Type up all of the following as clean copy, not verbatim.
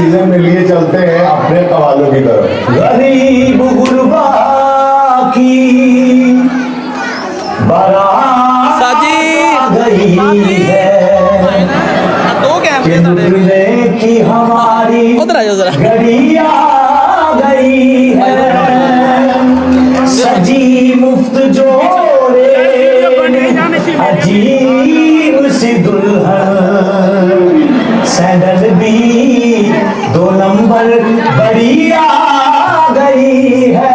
Season में लिए चलते हैं अपने कवालों की तरफ। गरीब गुरबा की बारात साजी गई है दो कैमरे टूटने की हमारी उधर आ जाओ जरा। घड़ी आ गई है सजी मुफ्त जोड़े अजीब सी दुल्हन सैंडल भी 2 नंबर बड़ी आ गई है।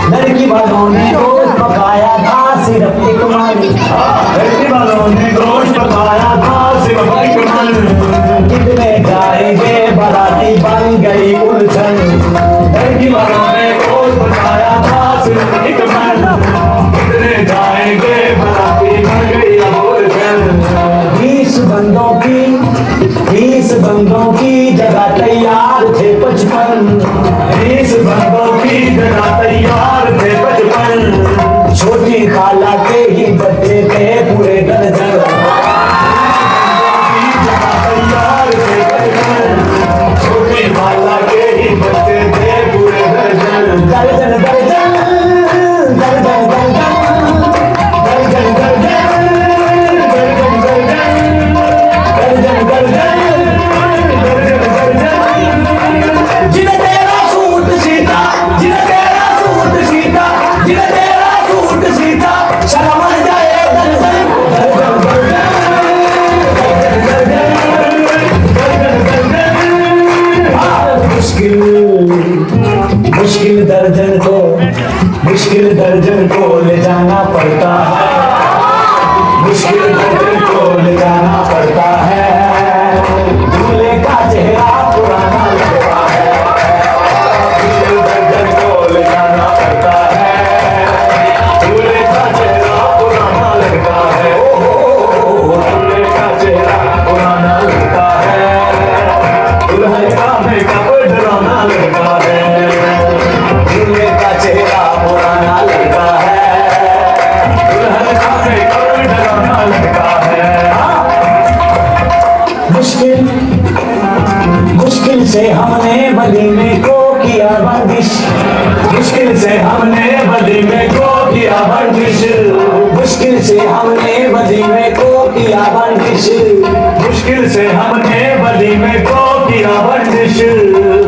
लड़की वालों ने गोश्त पकाया था सिर्फ एक मन। लड़की वालों ने गोश्त पकाया था सिर्फ एक मन। कितने जाएंगे बाराती बन गई उलझन। लड़की वालों ने गोश्त पकाया था सिर्फ एक मन। कितने जाएंगे बाराती बन गई उलझन। 20 बंदों की जगह तैयार थे 55। 20 बंदों की जगह तैयार थे 55। छोटी खाला के ही बच्चे थे पूरे दर्जन। तैयार थे 55। छोटी खाला के ही बच्चे थे पूरे दर्जन। दर्जन दर्जन दर्जन दर्जन दर्जन मुश्किल दर्जन को ले जाना पड़ता है। मुश्किल दर्जन को ले जाना पड़ता है। दूल्हे का चेहरा पुराना लगता है। मुश्किल दर्जन को ले जाना पड़ता है। दूल्हे का चेहरा पुराना लगता है। दूल्हे का चेहरा पुराना लगता है। दुल्हन का मेकअप डरावना लगता है। दूल्हे का चेहरा पुराना लगता है। दुल्हन का मेकअप डरावना लगता है। मुश्किल से हमने वलीमे को किया बंदिश। मुश्किल से हमने वलीमे को किया बंदिश। मुश्किल से हमने वलीमे को किया बंदिश। मुश्किल से हमने वलीमे को किया बंदिश।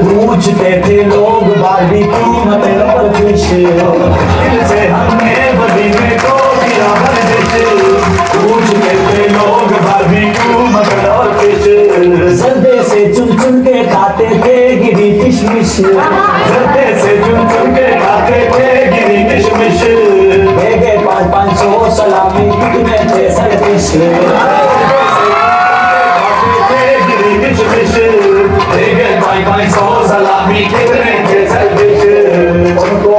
पूछते थे लोग बारबेक्यू मतलब फिश। मुश्किल से हमने वलीमे को किया बंदिश। पूछते थे लोग बारबेक्यू मतलब फिश। सर्दे से चुन चुन के खाते थे गिरी किशमिश। सर्दे से चुन चुन के खाते थे गिरी किशमिश। भेगे 500 सलामी कितने थे सरफिश। सलामी कितने थे सरफिश। उनको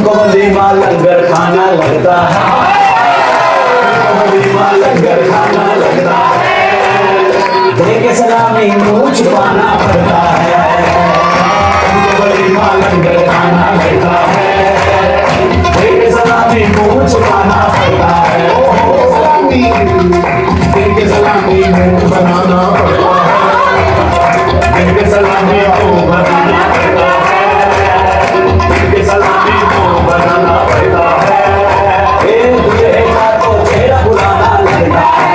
वलीमा लंगर खाना लगता है। वलीमा लंगर खाना लगता है। देके सलामी मुंह छुपाना पड़ता है। वलीमा लंगर खाना लगता है, दिल के सलामी मुंह छुपाना पड़ता है, दिल के सलामी मुंह बनाना पड़ता है, दिल के सलामी मुंह बनाना पड़ता है, दिल के सलामी मुंह बनाना पड़ता है, एक दूल्हे का तो चेहरा बुलाना लगता है।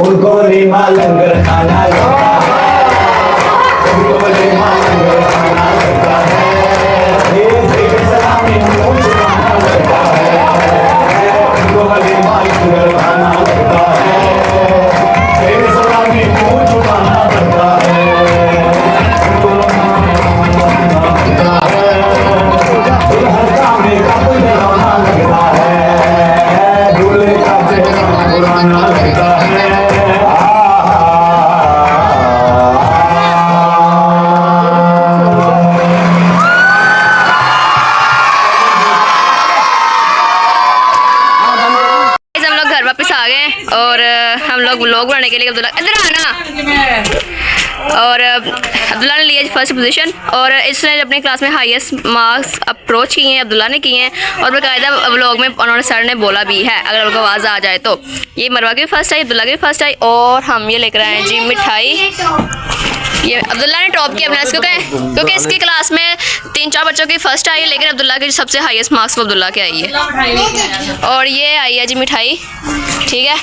उनको वलीमा लंगर खाना लगता है, उनको वलीमा लंगर खाना लगता है, दिल के सलामी मुंह छुपाना लगता है, उनको वलीमा लंगर खाना लगता है, दिल के सलामी मुंह छुपाना लगता है, उनको लगता है, दुल्हन का मेकअप लगाना लगता है, दूल्हे का चेहरा बुलाना लगता है। और हम लोग व्लॉग बनाने के लिए अब्दुल्ला इधर आना, और अब्दुल्ला ने लिया फर्स्ट पोजीशन, और इसने अपनी क्लास में हाईएस्ट मार्क्स अप्रोच किए हैं, अब्दुल्ला ने किए हैं, और बाकायदा व्लॉग में उन्होंने सर ने बोला भी है अगर उनको आवाज़ आ जाए तो। ये मरवा की भी फर्स्ट आई, अब्दुल्ला की भी फर्स्ट आई, और हम ये लेकर आए हैं जी मिठाई। ये अब्दुल्ला ने टॉप किया अपना इसको क्योंकि इसकी क्लास में 3-4 बच्चों की फर्स्ट आई है, लेकिन अब्दुल्ला की सबसे हाईएस्ट मार्क्स वो अब्दुल्ला के आई है। और ये आई है जी मिठाई, ठीक है,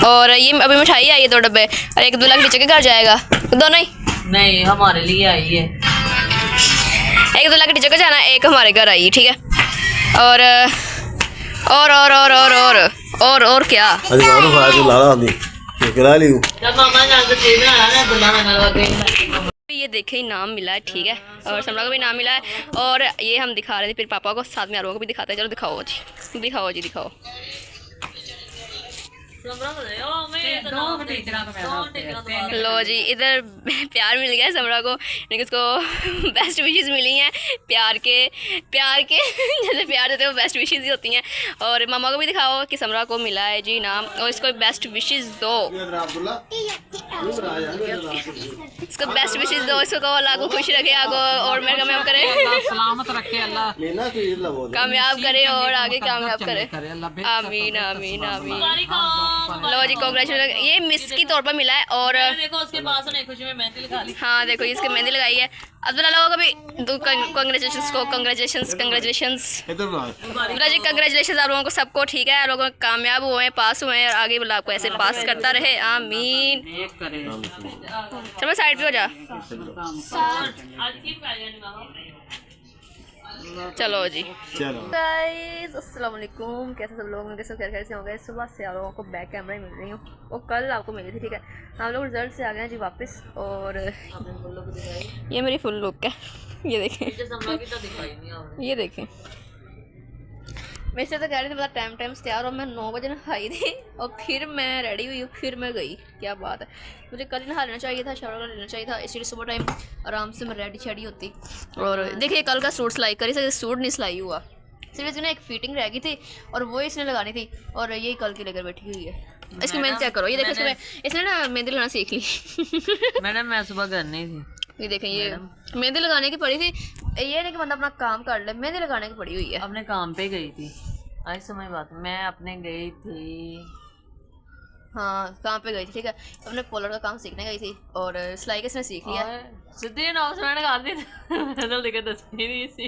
और ये अभी मिठाई आई है 2 डब्बे, और एक अब्दुल्ला के टीचर के घर जाएगा, दोनों ही नहीं हमारे लिए आई है, एक अब्दुल्ला के टीचर को जाना, एक हमारे घर आई है, ठीक है। और और क्या ये देखे इनाम मिला है, ठीक है, और समरा को भी इनाम मिला है, और ये हम दिखा रहे थे फिर पापा को, साथ में आरोह को भी दिखाते हैं। चलो दिखाओ जी, दिखाओ जी, दिखाओ। लो जी, इधर प्यार मिल गया समरा को, लेकिन उसको बेस्ट विशेस मिली हैं प्यार के जैसे प्यार देते हैं वो बेस्ट विशेस ही होती हैं। और मामा को भी दिखाओ कि समरा को मिला है जी इनाम, और इसको बेस्ट विशेस दो, इसको बेस्ट विशेस दो, इसको कहो अल्लाह को खुश रखे, आगो और मैं कामयाब करे, सलामत रखे अल्लाह, कामयाब करे और आगे कामयाब करे, आमीन आमीन आमीन। लो जी कांग्रेचुलेशन, ये मिस की तौर पर मिला है, और देखो उसके पास खुशी में मेहंदी लगा ली। हाँ देखो इसके मेहंदी लगाई है। अब्दुल्ला लोगों को भी कांग्रेचुलेशंस को, कांग्रेचुलेशंस अब्दुल्ला जी, कांग्रेचुलेशंस आप लोगों को सबको, ठीक है, आप लोग कामयाब हुए हैं, पास हुए हैं, और आगे अल्लाह आपको ऐसे पास करता रहे, आमीन। चलो साइड पे हो जा, चलो जी, चलो गाइस अस्सलाम वालेकुम, कैसे सब लोग होंगे, सब खैर से होंगे। सुबह से आप लोगों को बैक कैमरा ही मिल रही हूँ, वो कल आपको मिली थी, ठीक है। हम लोग रिजल्ट से आ गए हैं जी वापस, और ये मेरी फुल लुक है, ये देखें, ये देखें, मेरे से तो कह रही थी पता टाइम से तैयार हो, मैं 9 बजे नहाई थी, और फिर मैं रेडी हुई, फिर मैं गई, क्या बात है, मुझे कल नहा लेना चाहिए था, शावर लेना चाहिए था, इसलिए सुबह टाइम आराम से मैं रेडी शेडी होती। और देखिए कल का सूट सिलाई करी, सूट नहीं सिलाई हुआ, सिर्फ इसकी ना एक फिटिंग रह गई थी और वो इसने लगानी थी और यही कल की लेकर बैठी हुई है। इसकी मेहंदी चेक करो, ये देखो इसने ना मेहंदी लगाना सीख ली। मैडम मैं सुबह करनी थी, ये देखें ये मेहंदी लगाने की पड़ी थी। ये नहीं कि बंदा अपना काम कर ले, मेहंदी लगाने की पड़ी हुई है। अपने काम पे गई थी, आज समझ बात, मैं अपने गई थी, हाँ काम पे गई थी, ठीक है, अपने पोलर का काम सीखने गई थी और सिलाई किसने सीख लिया। सीधे अनाउंसमेंट कर दी मैंने लेकर दस ही नहीं सी,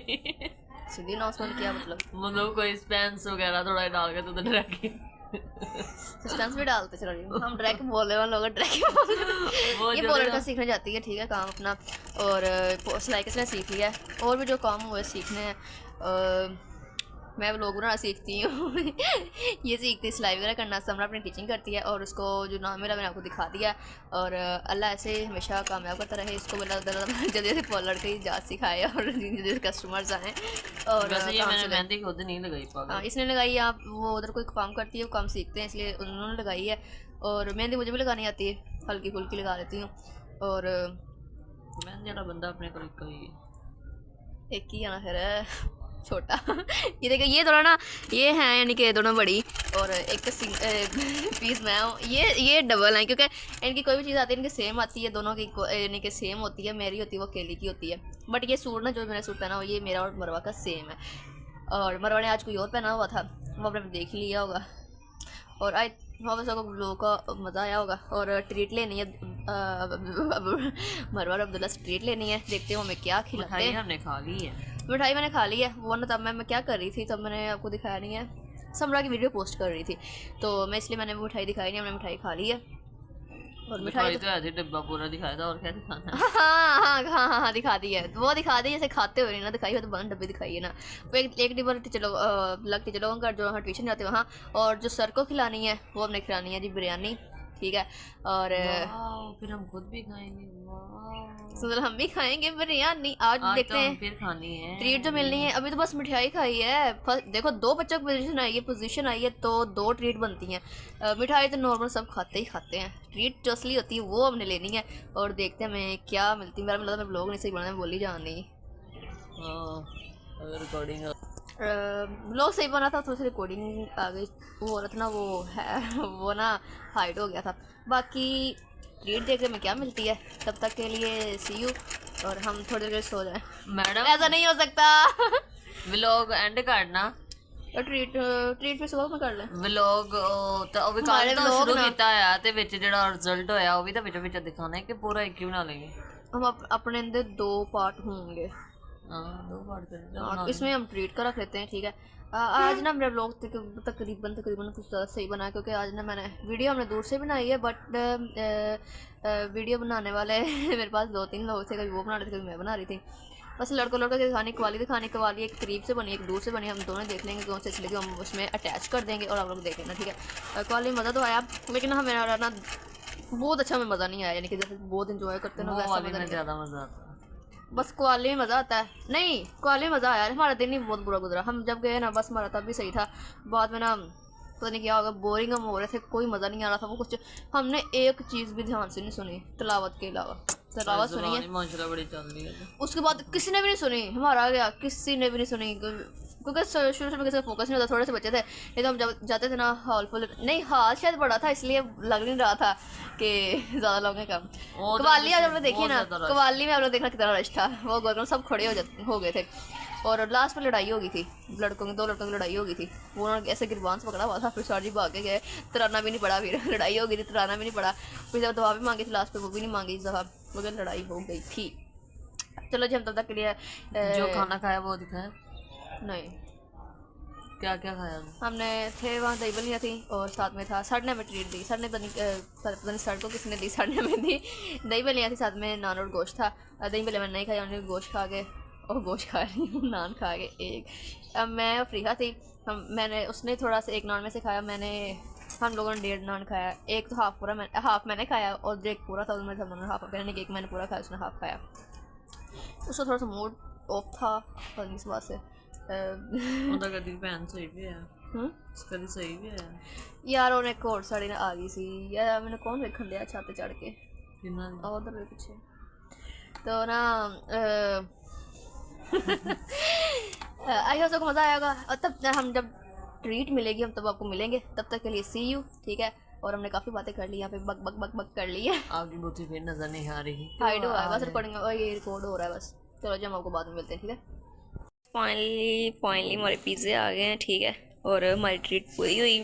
सीधी अनाउंसमेंट किया मतलब कोई स्पेंस वगैरह थोड़ा डाल के तो डर के सस्पेंस भी डालते चलो रही हम ड्रैक बोले वाले लोग ड्रैक ये पोलर का सीखने जाती है, ठीक है, काम अपना। और सिलाई किसने सीख लिया है और भी जो काम हुए सीखने हैं। मैं व्लॉग बनाना सीखती हूँ ये सीखती है सिलाई वगैरह करना। समरा अपनी टीचिंग करती है और उसको जो नाम मेरा मैंने आपको दिखा दिया। और अल्लाह ऐसे हमेशा कामयाब करता रहे इसको, जल्दी जल्दी पॉलर की जाच सिखाए और जल्दी कस्टमर्स आए। और ये मैंने मेहंदी खुद नहीं लगाई, हाँ इसने लगाई। आप वो उधर कोई काम करती है, वो काम सीखते हैं इसलिए उन्होंने लगाई है। और मेहंदी मुझे भी लगानी आती है, हल्की फुल्की लगा लेती हूँ। और मेहंदी वाला बंदा अपने को एक ही आना फिर छोटा ये देखो ये दोनों ना ये हैं यानी कि दोनों बड़ी और एक पीस मैं हूँ। ये डबल हैं क्योंकि इनकी कोई भी चीज़ आती है इनकी सेम आती है, दोनों की यानी कि सेम होती है। मेरी होती है वो अकेली की होती है। बट ये सूट ना जो मैंने सूट पहना हो ये मेरा और मरवा का सेम है। और मरवा ने आज कोई और पहना हुआ था, वो आपने देख लिया होगा। और आई होप सबको लोगों का मज़ा आया होगा। और ट्रीट लेनी है मरवा और अब्दुल्ला से ट्रीट लेनी है, देखते हैं हमें क्या खिलाते हैं। हमने खा ली है मिठाई, मैंने खा ली है वो ना, तब मैं क्या कर रही थी तब मैंने आपको दिखाया नहीं है। समरा की वीडियो पोस्ट कर रही थी तो मैं इसलिए मैंने वो मिठाई दिखाई नहीं, हमने मिठाई खा ली है। और मिठाई तो ऐसे डिब्बा पूरा दिखाया था और क्या दिखाना। हाँ दिखा दी है, वो दिखा दी जैसे खाते हुए नहीं ना दिखाई हो तो बंद डब्बे दिखाई है ना। वो एक डिब्बा लग टीचर लोगों का जो वहाँ ट्यूशन जाते हैं वहाँ। और जो सर को खिलानी है वो हमने खिलानी है जी बिरयानी, ठीक है। और फिर हम खुद भी खाएंगे, हम भी खाएंगे बिरयानी आज देखते हैं फिर खानी है ट्रीट जो मिलनी है। अभी तो बस मिठाई खाई है। देखो 2 बच्चों की पोजीशन आई है तो 2 ट्रीट बनती हैं। मिठाई तो नॉर्मल सब खाते ही खाते हैं, ट्रीट जो असली होती है वो हमने लेनी है। और देखते हैं हमें क्या मिलती है। मेरा मतलब मैं ब्लॉग नहीं सही बना, बोली जा नहीं रिकॉर्डिंग ब्लॉग सही बना था, थोड़ी सी रिकॉर्डिंग आ गई, वो औरत ना वो है वो ना हाइड हो गया था। बाकी ट्रीट देखने में क्या मिलती है, तब तक के लिए सी यू। और हम थोड़ी देर सो जाएं। मैडम ऐसा नहीं हो सकता व्लॉग एंड करना तो ट्रीट भी सुबह में कर ले व्लॉग तो ਉਹ ਵੀ ਕੱਲ ਤੋਂ ਸ਼ੁਰੂ ਕੀਤਾ ਆ ਤੇ ਵਿੱਚ ਜਿਹੜਾ ਰਿਜ਼ਲਟ ਹੋਇਆ ਉਹ ਵੀ ਤਾਂ ਵਿੱਚ ਦਿਖਾਣਾ ਹੈ ਕਿ ਪੂਰਾ ਇੱਕ ਹੀ ਬਣਾ लेंगे। हम अपने अंदर 2 पार्ट होंगे, 2 पार्ट कर इसमें हम ट्रीट का रख लेते हैं, ठीक है। आज ना मेरा ब्लॉग तकरीबन कुछ ज़्यादा सही बना है क्योंकि आज ना मैंने वीडियो हमने दूर से बनाई है। बट वीडियो बनाने वाले मेरे पास 2-3 लोग थे, कभी वो बना रहे थे कभी मैं बना रही थी। बस लड़कों की दिखाने कवाली एक करीब से बनी एक दूर से बनी, हम दोनों देख लेंगे कौन से अच्छी लगी हम उसमें अटैच कर देंगे और आप लोग देख लेना, ठीक है। कवाली मज़ा तो आया लेकिन हमें ना बहुत अच्छा में मज़ा नहीं आया, यानी कि जैसे बहुत इंजॉय करते ना वैसा मज़ा नहीं, ज़्यादा मज़ा आता है। बस क्वाली में मज़ा आता है, नहीं क्वाली में मज़ा आया। हमारा दिन ही बहुत बुरा गुजरा, हम जब गए ना बस हमारा तब भी सही था, बाद में ना पता नहीं क्या होगा, बोरिंग हम हो रहे थे, कोई मज़ा नहीं आ रहा था। वो कुछ हमने एक चीज़ भी ध्यान से नहीं सुनी तिलावत के अलावा। तिलावत सुनी है माशाल्लाह बड़ी चल रही है, उसके बाद किसी ने भी नहीं सुनी, हमारा गया किसी ने भी नहीं सुनी क्योंकि शुरू में किसी का फोकस नहीं होता। थोड़े से बच्चे थे, नहीं तो हम जब जाते थे ना हॉल फुल, नहीं हॉल शायद बड़ा था इसलिए लग नहीं रहा था कि ज़्यादा लोग हैं कम। कवाली आज हमने देखी ना, कवाली में हम लोग देखना कितना रश था, वो गोलगम सब खड़े हो गए थे। और लास्ट में लड़ाई हो गई थी, 2 लड़कों की लड़ाई हो गई थी। वो उन्होंने ऐसे गिरबान से पकड़ा हुआ था, फिर सर जी भाग के गए, तराना भी नहीं पड़ा, फिर लड़ाई हो गई थी, तराना भी नहीं पड़ा। फिर जब दवा भी मांगी थी लास्ट पे वो भी नहीं मांगी दवा, मगर लड़ाई हो गई थी। चलो जी हम तब तक के लिए जो खाना खाया वो दिखाया नहीं, क्या क्या खाया हमने थे वहाँ दही बलियाँ थी और साथ में था सर ने हमें ट्रीट दी। सर ने पता नहीं सर को किसने दी, सर ने हमें दी दही बलियाँ थी, साथ में नान और गोश्त था। दही बलियाँ मैंने नहीं खाई, उन्होंने गोश्त खा के और गोश्त खा रही हूँ नान खा के एक। अब मैं अफ्रीका थी, मैंने उसने थोड़ा सा एक नान में से खाया, हम लोगों ने 1.5 नान खाया। एक तो हाफ मैंने खाया और एक पूरा था उसमें सब हाफ कहने कि एक मैंने पूरा खाया उसने हाफ खाया। उसका थोड़ा सा मूड ऑफ था इस बात से। ਉਹਦਾ ਕਦੀ ਭੈਣ ਸਹੀ ਵੀ ਹੈ ਕਦੀ ਸਹੀ ਵੀ ਹੈ यार ਉਹਨੇ ਕੋਟ ਸਾੜੀ ਨਾਲ ਆ ਗਈ ਸੀ यार, मैंने कौन देखन दिया छत पे चढ़ के उधर भी पीछे तो ना आई होप सबको मज़ा आएगा, और तब हम जब ट्रीट मिलेगी हम तब आपको मिलेंगे। तब तक के लिए सी यू, ठीक है। और हमने काफ़ी बातें कर ली यहाँ पे, बक बक बक बक कर ली है। आपकी बुद्धि फिर नजर नहीं आ रही। हाइड हो रहा है बस रिकॉर्डिंग, और ये रिकॉर्ड हो रहा है बस। चलो जी हम आपको बाद में मिलते हैं, ठीक है। फाइनली हमारे पिज़्ज़े आ गए हैं, ठीक है। और हमारी ट्रीट पूरी हुई।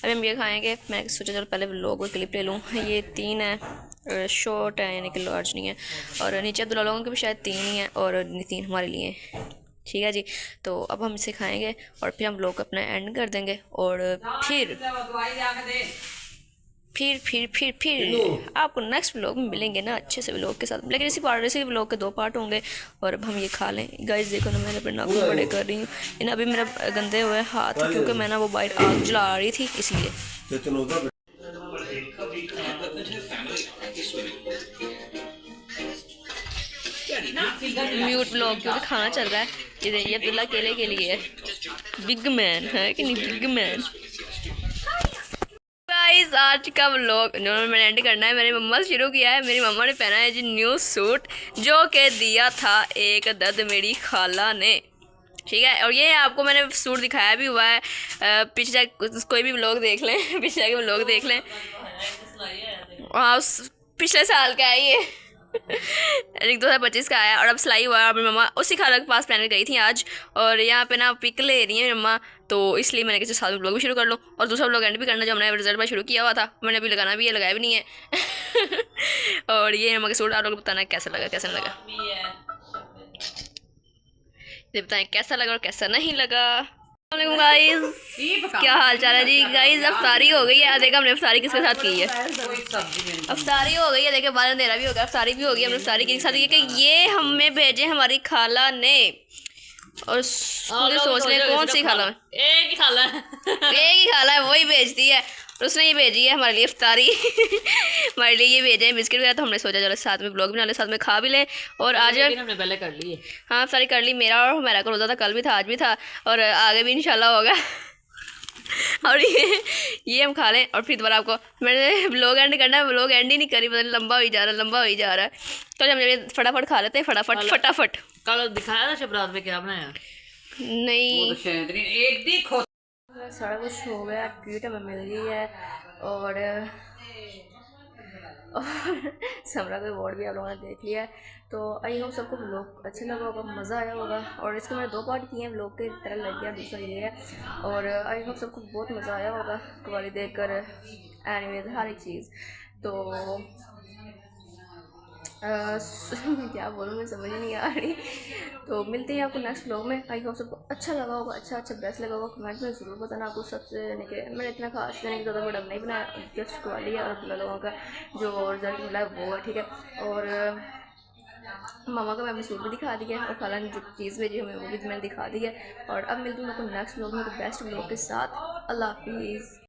अभी हम ये खाएंगे। मैं सोचा चलो पहले व्लॉग में क्लिप ले लूँ। ये 3 है, शॉर्ट है यानी कि लार्ज नहीं है। और नीचे अब्दुल्ला लोगों के भी शायद 3 ही हैं और 3 हमारे लिए, ठीक है जी। तो अब हम इसे खाएंगे और फिर हम व्लॉग अपना एंड कर देंगे। और फिर आपको नेक्स्ट व्लॉग में मिलेंगे ना अच्छे से व्लॉग के साथ। लेकिन इसी व्लॉग के 2 पार्ट होंगे। और अब हम ये खा लें। गाइस देखो ना, मैंने अपने नाखून बड़े कर रही हूँ। इन अभी मेरा गंदे हुए हाथ, क्योंकि मैं ना वो बाइट आग जला रही थी इसलिए। म्यूट व्लॉग क्योंकि खाना चल रहा है। ये अब्दुल्ला अकेले के लिए है। बिग मैन है कि नहीं, बिग मैन। गाइस आज का व्लॉग जो मैंने एंड करना है, मेरी मम्मा से शुरू किया है। मेरी मम्मा ने पहना है जी न्यू सूट, जो कि दिया था एक दद मेरी खाला ने, ठीक है। और ये आपको मैंने सूट दिखाया भी हुआ है। पीछे कोई भी व्लॉग देख लें, पीछे जाके व्लॉग देख लें। हाँ पिछले साल का है ये। 2025 का आया और अब सिलाई हुआ है। और मेरी मम्मा उसी खाला के पास पहन के गई थी आज। और यहाँ पे ना पिक ले रही है मम्मा, तो इसलिए मैंने किसी साल में ब्लॉग भी शुरू कर लो और दूसरा ब्लॉग एंड भी करना, जो हमने रिजल्ट में शुरू किया हुआ था। मैंने अभी लगाना भी है, लगाया भी नहीं है। और ये मम्मा के सूट आप लोग बताना कैसा लगा, कैसा लगा ये बताएं, कैसा लगा और कैसा नहीं लगा। गाइस क्या हाल चाल है जी। गाइस अफ्तारी हो गई है। देखा हमने अफ्तारी किसके साथ की है, अफ्तारी हो गई है। देखिए बारह अंधेरा भी हो गया, अफ्तारी भी हो गई। हमने अफ्तारी किसके साथ की कि ये हमें भेजे हमारी खाला ने। और सोच ले कौन सी खाला, एक ही खाला है। एक ही खाला है, वही भेजती है। और उसने ये भेजी है हमारे लिए इफ्तारी। हमारे लिए ये भेजे हैं बिस्किट वगैरह। तो हमने सोचा चलो साथ में ब्लॉग बना ले, साथ में खा भी लें। और आज हमने पहले कर ली है। हाँ इफ्तारी कर ली। मेरा और मेरा को रोज़ा था, कल भी था, आज भी था और आगे भी इंशाल्लाह होगा। और ये हम खा लें और फिर दोबारा आपको मैंने व्लॉग एंड करना है, व्लॉग एंड ही नहीं करी, मतलब लंबा हो ही जा रहा है, लंबा हो ही जा रहा है। तो हम ये फटाफट खा लेते हैं, फटाफट। कल दिखाया था शबरात में क्या बनाया? नहीं एक सारा कुछ हो गया, ट्रीट हमें मिल गई है। और समरा का अवार्ड भी आप लोगों ने देख लिया है। तो आई होप सबको व्लॉग अच्छा लगा होगा, मज़ा आया होगा। और इसके मैंने 2 पार्ट किए हैं व्लॉग के, तरह लग गया, दूसरा ये है। और आई होप सबको बहुत मज़ा आया होगा कवाली देख कर, एनिमेज हर एक चीज़। तो क्या बोलूँ मैं समझ नहीं आ रही। तो मिलते हैं आपको नेक्स्ट व्लॉग में। आई होप सबको अच्छा लगा होगा, अच्छा बेस्ट लगा होगा। कमेंट में ज़रूर बताना आपको सबसे, यानी कि मैंने इतना खास यानी कि ज़्यादा बड़ा नहीं बनाया, जस्ट कवाली है। और अब्दुल्ला लोगों का जो रिजल्ट मिला है वो है, ठीक है। और मामा का मैंने सूट भी दिखा दिया है और खाला ने जो चीज़ भेजी हमें वो भी मैंने दिखा दी है। और अब मिलती हूँ आपको नेक्स्ट व्लॉग में बेस्ट व्लॉग के साथ। अल्लाह हाफिज़।